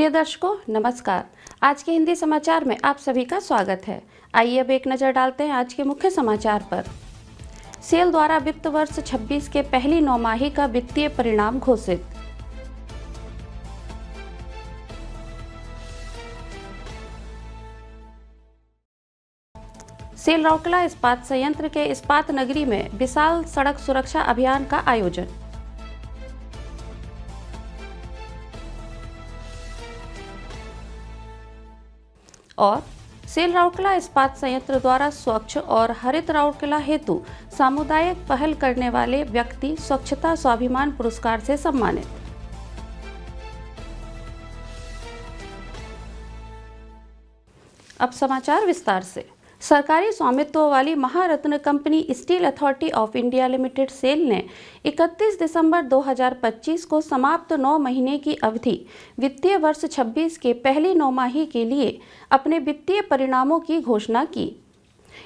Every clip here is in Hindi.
प्रिय दर्शकों नमस्कार। आज के हिंदी समाचार में आप सभी का स्वागत है। आइए अब एक नज़र डालते हैं आज के मुख्य समाचार पर। सेल द्वारा वित्त वर्ष 26 के पहली नौमाही का वित्तीय परिणाम घोषित। सेल राउरकेला इस्पात संयंत्र के इस्पात नगरी में विशाल सड़क सुरक्षा अभियान का आयोजन। और सेल राउरकेला इस्पात संयंत्र द्वारा स्वच्छ और हरित राउरकेला हेतु सामुदायिक पहल करने वाले व्यक्ति स्वच्छता स्वाभिमान पुरस्कार से सम्मानित। अब समाचार विस्तार से। सरकारी स्वामित्व वाली महारत्न कंपनी Steel Authority of India Limited SAIL ने 31 दिसंबर 2025 को समाप्त 9 महीने की अवधि वित्तीय वर्ष 26 के पहली नौमाही के लिए अपने वित्तीय परिणामों की घोषणा की।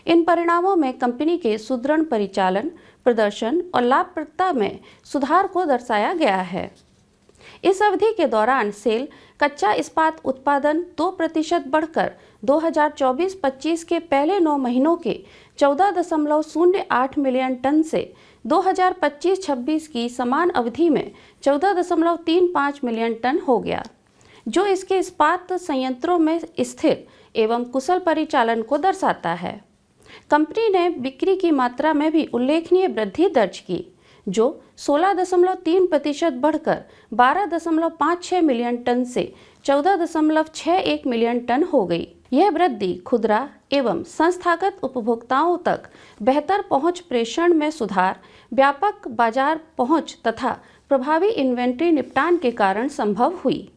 इन परिणामों में कंपनी के सुदृढ़ परिचालन, प्रदर्शन और लाभप्रदता में सुधार को दर्शाया गया है। इस अवधि के दौरान सेल कच्चा इस्पात उत्पादन 2% बढ़कर 2024-25 के पहले 9 महीनों के 14.08 मिलियन टन से 2025-26 की समान अवधि में 14.35 मिलियन टन हो गया, जो इसके इस्पात संयंत्रों में स्थिर एवं कुशल परिचालन को दर्शाता है। कंपनी ने बिक्री की मात्रा में भी उल्लेखनीय वृद्धि दर्ज की, जो 16.3% बढ़कर 12.56 मिलियन टन से 14.61 मिलियन टन हो गई। यह वृद्धि खुदरा एवं संस्थागत उपभोक्ताओं तक बेहतर पहुंच प्रेषण में सुधार, व्यापक बाजार पहुंच तथा प्रभावी इन्वेंट्री निपटान के कारण संभव हुई।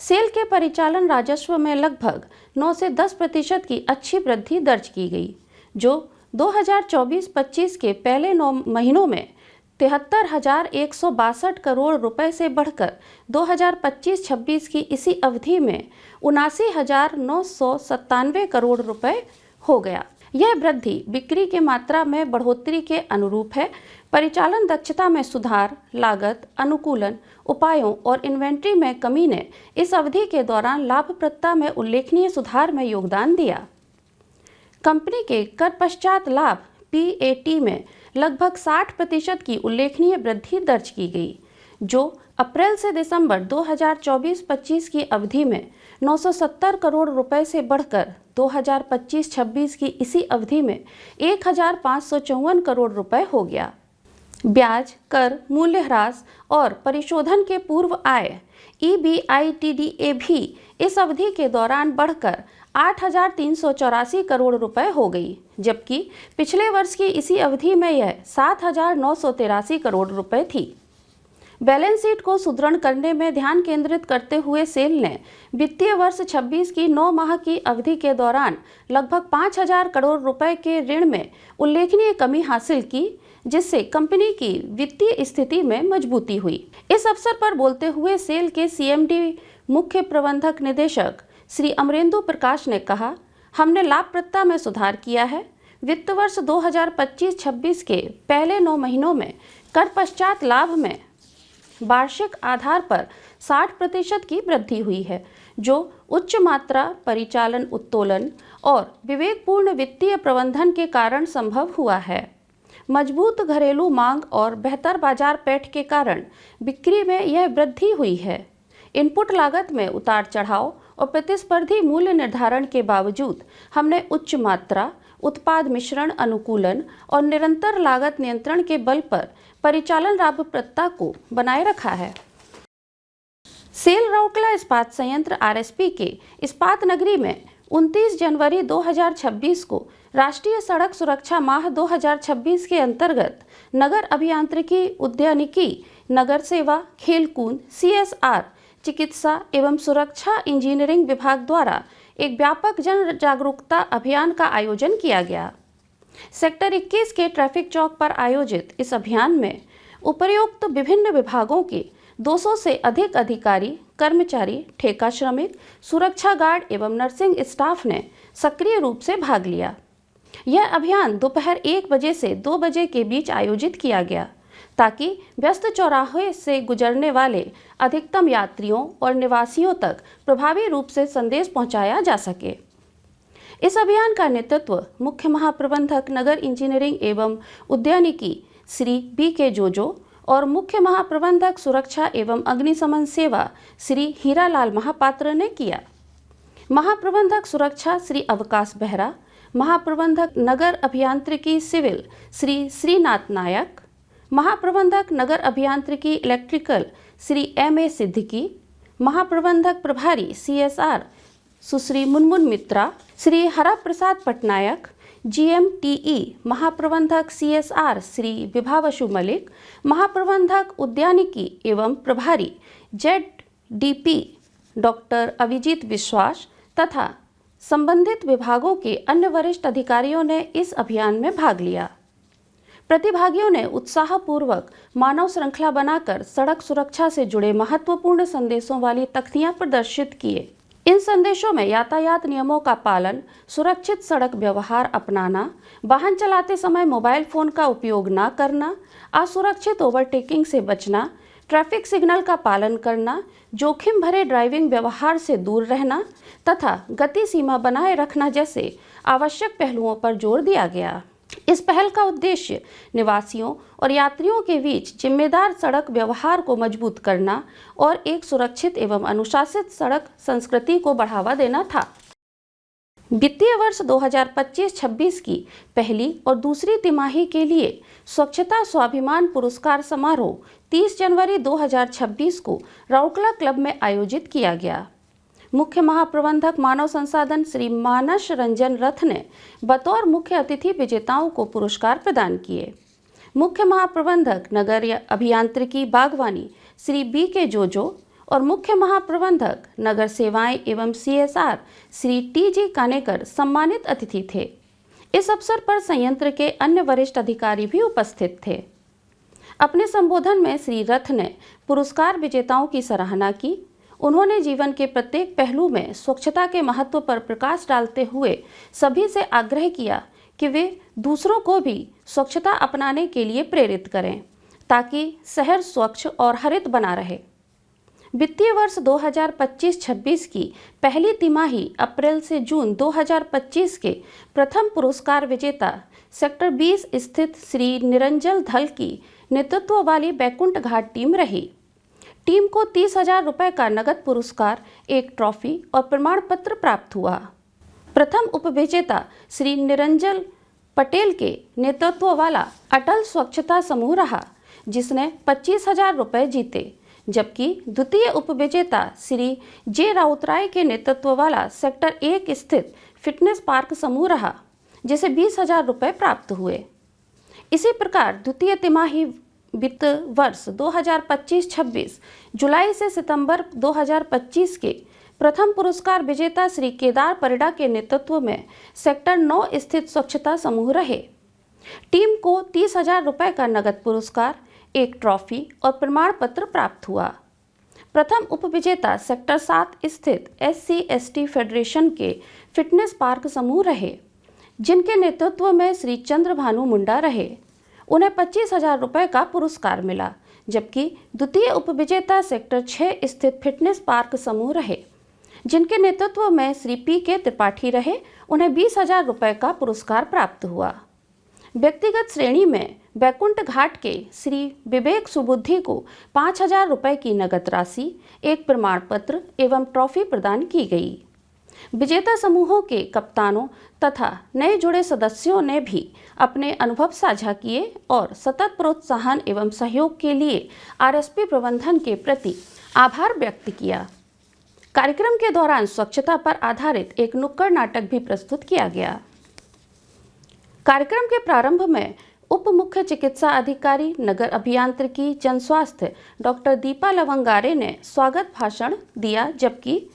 सेल के परिचालन राजस्व में लगभग 9 से 10% की अच्छी वृद्धि दर्ज की गई, जो 2024-25 के पहले 9 महीनों में 73,162 करोड़ रुपए से बढ़कर 2025-26 की इसी अवधि में 79,997 करोड़ रुपए हो गया। यह वृद्धि बिक्री के मात्रा में बढ़ोतरी के अनुरूप है। परिचालन दक्षता में सुधार, लागत अनुकूलन उपायों और इन्वेंट्री में कमी ने इस अवधि के दौरान लाभप्रदता में उल्लेखनीय सुधार में योगदान दिया। कंपनी के कर पश्चात लाभ PAT में लगभग 60% की उल्लेखनीय वृद्धि दर्ज की गई, जो अप्रैल से दिसंबर 2024-25 की अवधि में 970 करोड़ रुपए से बढ़कर 2025-26 की इसी अवधि में 1,554 करोड़ रुपए हो गया। ब्याज, कर, मूल्यह्रास और परिशोधन के पूर्व आय EBITDA भी इस अवधि के दौरान बढ़कर 8,384 करोड़ रुपए हो गई, जबकि पिछले वर्ष की इसी अवधि में यह 7,983 करोड़ रुपए थी। बैलेंस शीट को सुदृढ़ करने में ध्यान केंद्रित करते हुए सेल ने वित्तीय वर्ष 26 की 9 माह की अवधि के दौरान लगभग 5,000 करोड़ रुपए के ऋण में उल्लेखनीय कमी हासिल की, जिससे कंपनी की वित्तीय स्थिति में मजबूती हुई। इस अवसर पर बोलते हुए सेल के CMD मुख्य प्रबंधक निदेशक श्री अमरेंदु प्रकाश ने कहा, हमने लाभप्रदता में सुधार किया है। वित्त वर्ष 2025-26 के पहले 9 महीनों में कर पश्चात लाभ में वार्षिक आधार पर 60% की वृद्धि हुई है, जो उच्च मात्रा परिचालन उत्तोलन और विवेकपूर्ण वित्तीय प्रबंधन के कारण संभव हुआ है। मजबूत घरेलू मांग और बेहतर बाजार पैठ के कारण बिक्री में यह वृद्धि हुई है। इनपुट लागत में उतार चढ़ाव और प्रतिस्पर्धी मूल्य निर्धारण के बावजूद हमने उच्च मात्रा, उत्पाद मिश्रण अनुकूलन और निरंतर लागत नियंत्रण के बल पर परिचालन लाभप्रदता को बनाए रखा है। सेल राउरकेला इस्पात संयंत्र RSP के इस्पात नगरी में 29 जनवरी 2026 को राष्ट्रीय सड़क सुरक्षा माह 2026 के अंतर्गत नगर अभियांत्रिकी, उद्यानिकी, नगर सेवा, खेलकूद, CSR, चिकित्सा एवं सुरक्षा इंजीनियरिंग विभाग द्वारा एक व्यापक जन जागरूकता अभियान का आयोजन किया गया। सेक्टर 21 के ट्रैफिक चौक पर आयोजित इस अभियान में उपर्युक्त विभिन्न विभागों के 200 से अधिक अधिकारी, कर्मचारी, ठेका श्रमिक, सुरक्षा गार्ड एवं नर्सिंग स्टाफ ने सक्रिय रूप से भाग लिया। यह अभियान दोपहर 1 बजे से 2 बजे के बीच आयोजित किया गया। ताकि व्यस्त चौराहे से गुजरने वाले अधिकतम यात्रियों और निवासियों तक प्रभावी रूप से संदेश पहुंचाया जा सके। इस अभियान का नेतृत्व मुख्य महाप्रबंधक नगर इंजीनियरिंग एवं उद्यानिकी श्री बी.के. जोजो और मुख्य महाप्रबंधक सुरक्षा एवं अग्निशमन सेवा श्री हीरालाल महापात्र ने किया। महाप्रबंधक सुरक्षा श्री अवकाश बेहरा, महाप्रबंधक नगर अभियांत्रिकी सिविल श्री श्रीनाथ नायक, महाप्रबंधक नगर अभियांत्रिकी इलेक्ट्रिकल श्री M.A. सिद्दीकी, महाप्रबंधक प्रभारी CSR सुश्री मुनमुन मित्रा, श्री हरा प्रसाद पटनायक, GMTE महाप्रबंधक CSR श्री विभावशु मलिक, महाप्रबंधक उद्यानिकी एवं प्रभारी ZDP डॉक्टर अभिजीत विश्वास तथा संबंधित विभागों के अन्य वरिष्ठ अधिकारियों ने इस अभियान में भाग लिया। प्रतिभागियों ने उत्साहपूर्वक मानव श्रृंखला बनाकर सड़क सुरक्षा से जुड़े महत्वपूर्ण संदेशों वाली तख्तियां प्रदर्शित किए। इन संदेशों में यातायात नियमों का पालन, सुरक्षित सड़क व्यवहार अपनाना, वाहन चलाते समय मोबाइल फोन का उपयोग न करना, असुरक्षित ओवरटेकिंग से बचना, ट्रैफिक सिग्नल का पालन करना, जोखिम भरे ड्राइविंग व्यवहार से दूर रहना तथा गति सीमा बनाए रखना जैसे आवश्यक पहलुओं पर जोर दिया गया। इस पहल का उद्देश्य निवासियों और यात्रियों के बीच जिम्मेदार सड़क व्यवहार को मजबूत करना और एक सुरक्षित एवं अनुशासित सड़क संस्कृति को बढ़ावा देना था। वित्तीय वर्ष 2025-26 की पहली और दूसरी तिमाही के लिए स्वच्छता स्वाभिमान पुरस्कार समारोह 30 जनवरी 2026 को राउरकेला क्लब में आयोजित किया गया। मुख्य महाप्रबंधक मानव संसाधन श्री मानस रंजन रथ ने बतौर मुख्य अतिथि विजेताओं को पुरस्कार प्रदान किए। मुख्य महाप्रबंधक नगर अभियांत्रिकी बागवानी श्री B.के. जोजो और मुख्य महाप्रबंधक नगर सेवाएं एवं CSR श्री T.G. कानेकर सम्मानित अतिथि थे। इस अवसर पर संयंत्र के अन्य वरिष्ठ अधिकारी भी उपस्थित थे। अपने संबोधन में श्री रथ ने पुरस्कार विजेताओं की सराहना की। उन्होंने जीवन के प्रत्येक पहलू में स्वच्छता के महत्व पर प्रकाश डालते हुए सभी से आग्रह किया कि वे दूसरों को भी स्वच्छता अपनाने के लिए प्रेरित करें ताकि शहर स्वच्छ और हरित बना रहे। वित्तीय वर्ष 2025-26 की पहली तिमाही अप्रैल से जून 2025 के प्रथम पुरस्कार विजेता सेक्टर 20 स्थित श्री निरंजल धल की नेतृत्व वाली बैकुंठ घाट टीम रही। टीम को 30,000 रुपये का नगद पुरस्कार, एक ट्रॉफी और प्रमाण पत्र प्राप्त हुआ। प्रथम उपविजेता श्री निरंजल पटेल के नेतृत्व वाला अटल स्वच्छता समूह रहा, जिसने 25,000 रुपये जीते, जबकि द्वितीय उपविजेता श्री जे राउतराय के नेतृत्व वाला सेक्टर 1 स्थित फिटनेस पार्क समूह रहा, जिसे 20,000 रुपये प्राप्त हुए। इसी प्रकार द्वितीय तिमाही वित्त वर्ष 2025-26 जुलाई से सितंबर 2025 के प्रथम पुरस्कार विजेता श्री केदार परिडा के नेतृत्व में सेक्टर 9 स्थित स्वच्छता समूह रहे। टीम को 30,000 रुपये का नगद पुरस्कार, एक ट्रॉफी और प्रमाण पत्र प्राप्त हुआ। प्रथम उपविजेता सेक्टर 7 स्थित SC/ST फेडरेशन के फिटनेस पार्क समूह रहे, जिनके नेतृत्व में श्री चंद्रभानु मुंडा रहे। उन्हें 25,000 रुपये का पुरस्कार मिला, जबकि द्वितीय उपविजेता सेक्टर 6 स्थित फिटनेस पार्क समूह रहे, जिनके नेतृत्व में श्री P.के. त्रिपाठी रहे। उन्हें 20,000 रुपये का पुरस्कार प्राप्त हुआ। व्यक्तिगत श्रेणी में बैकुंठ घाट के श्री विवेक सुबुद्धि को 5,000 रुपये की नगद राशि, एक प्रमाण पत्र एवं ट्रॉफी प्रदान की गई। विजेता समूहों के कप्तानों तथा नए जुड़े सदस्यों ने भी अपने अनुभव साझा किए और सतत प्रोत्साहन एवं सहयोग के लिए RSP प्रबंधन के प्रति आभार व्यक्त किया। कार्यक्रम के दौरान स्वच्छता पर आधारित एक नुक्कड़ नाटक भी प्रस्तुत किया गया। कार्यक्रम के प्रारंभ में उप मुख्य चिकित्सा अधिकारी नगर अभियांत्रिकी जन स्वास्थ्य डॉक्टर दीपा लवंगारे ने स्वागत भाषण दिया, जबकि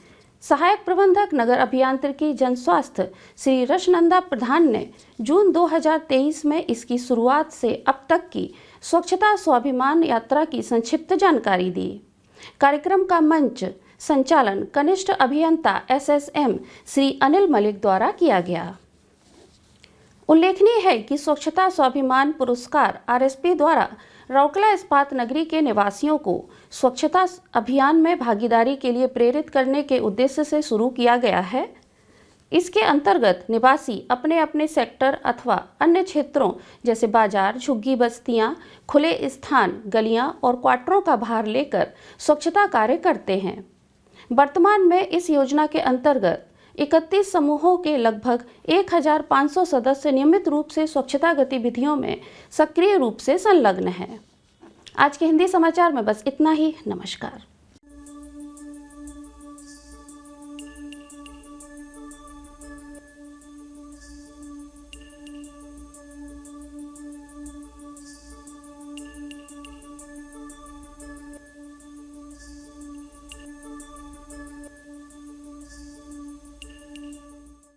सहायक प्रबंधक नगर अभियांत्रिकी जन स्वास्थ्य श्री रशनंदा प्रधान ने जून 2023 में इसकी शुरुआत से अब तक की स्वच्छता स्वाभिमान यात्रा की संक्षिप्त जानकारी दी। कार्यक्रम का मंच संचालन कनिष्ठ अभियंता SSM श्री अनिल मलिक द्वारा किया गया। उल्लेखनीय है कि स्वच्छता स्वाभिमान पुरस्कार आरएसपी द्वारा रौकला इस्पात नगरी के निवासियों को स्वच्छता अभियान में भागीदारी के लिए प्रेरित करने के उद्देश्य से शुरू किया गया है। इसके अंतर्गत निवासी अपने अपने सेक्टर अथवा अन्य क्षेत्रों जैसे बाजार, झुग्गी बस्तियां, खुले स्थान, गलियां और क्वार्टरों का भार लेकर स्वच्छता कार्य करते हैं। वर्तमान में इस योजना के अंतर्गत 31 समूहों के लगभग 1500 सदस्य नियमित रूप से स्वच्छता गतिविधियों में सक्रिय रूप से संलग्न हैं। आज के हिंदी समाचार में बस इतना ही। नमस्कार।